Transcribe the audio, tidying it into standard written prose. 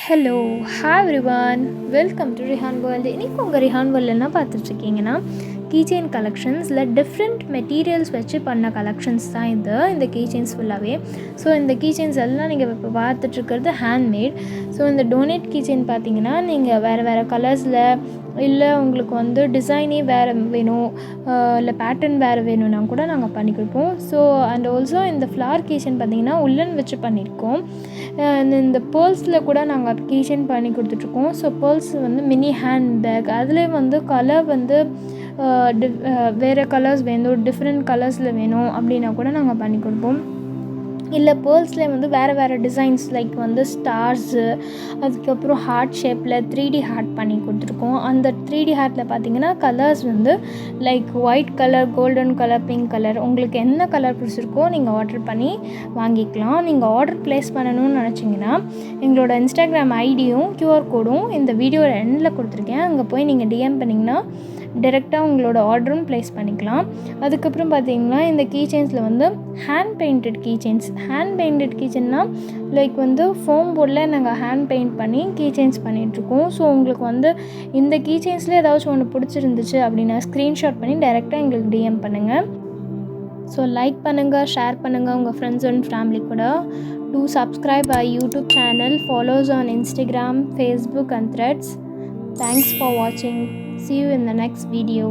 Hello hi everyone, welcome to Rihan world. இன்றைக்கி உங்கள் Rihan world என்ன பார்த்துட்ருக்கீங்கன்னா, கீச்செயின் கலெக்ஷன்ஸில் டிஃப்ரெண்ட் மெட்டீரியல்ஸ் வச்சு பண்ண கலெக்ஷன்ஸ் தான் இந்த கீச்செயின்ஸ் ஃபுல்லாகவே. ஸோ இந்த கீச்செயின்ஸ் எல்லாம் நீங்கள் இப்போ பார்த்துட்ருக்கிறது ஹேண்ட்மேட். ஸோ இந்த டோனேட் கீச்செயின் பார்த்தீங்கன்னா, நீங்கள் வேறு வேறு கலர்ஸில் இல்லை உங்களுக்கு வந்து டிசைனே வேறு வேணும், இல்லை பேட்டர்ன் வேறு வேணும்னா கூட நாங்கள் பண்ணி கொடுப்போம். ஸோ அண்ட் ஆல்சோ இந்த ஃப்ளார் கீச்செயின் பார்த்தீங்கன்னா உள்ளன் வச்சு பண்ணியிருக்கோம். இந்த பேர்ல்ஸில் கூட நாங்கள் கீச்செயின் பண்ணி கொடுத்துட்ருக்கோம். ஸோ பேர்ல்ஸ் வந்து மினி ஹேண்ட் பேக், அதிலே வந்து கலர் வந்து வேறு கலர்ஸ் வேணும், டிஃப்ரெண்ட் கலர்ஸில் வேணும் அப்படின்னா கூட நாங்கள் பண்ணி கொடுப்போம். இல்லை பேர்ல்ஸ்லேயே வந்து வேறு வேறு டிசைன்ஸ் லைக் வந்து ஸ்டார்ஸு, அதுக்கப்புறம் ஹார்ட் ஷேப்பில் 3D ஹார்ட் பண்ணி கொடுத்துருக்கோம். அந்த 3D ஹார்ட்டில் பார்த்திங்கன்னா கலர்ஸ் வந்து like white colour, golden colour, pink colour, உங்களுக்கு என்ன கலர் பிடிச்சிருக்கோ நீங்கள் ஆர்டர் பண்ணி வாங்கிக்கலாம். நீங்கள் ஆர்டர் ப்ளேஸ் பண்ணணும்னு நினச்சிங்கன்னா எங்களோட இன்ஸ்டாகிராம் ஐடியும் QR கோடும் இந்த வீடியோ எண்டில் கொடுத்துருக்கேன். அங்கே போய் நீங்கள் டிஎம் பண்ணிங்கன்னா டைரெக்டாக உங்களோட ஆர்டரும் ப்ளேஸ் பண்ணிக்கலாம். அதுக்கப்புறம் பார்த்திங்கன்னா இந்த கீச்செயின்ஸில் வந்து hand painted keychains. Hand painted கீச்செயின்னா லைக் வந்து ஃபோம் போர்டில் நாங்கள் ஹேண்ட் பெயிண்ட் பண்ணி கீச்செயின்ஸ் பண்ணிகிட்ருக்கோம். ஸோ உங்களுக்கு வந்து இந்த கீச்செயின்ஸில் ஏதாச்சும் ஒன்று பிடிச்சிருந்துச்சு அப்படின்னா ஸ்க்ரீன்ஷாட் பண்ணி டைரெக்டாக எங்களுக்கு டிஎம் பண்ணுங்கள். ஸோ லைக் பண்ணுங்கள், ஷேர் பண்ணுங்கள் உங்கள் ஃப்ரெண்ட்ஸ் அண்ட் ஃபேமிலி கூட. Do subscribe our YouTube channel, follows on Instagram, Facebook and Threads. Thanks for watching. See you in the next video.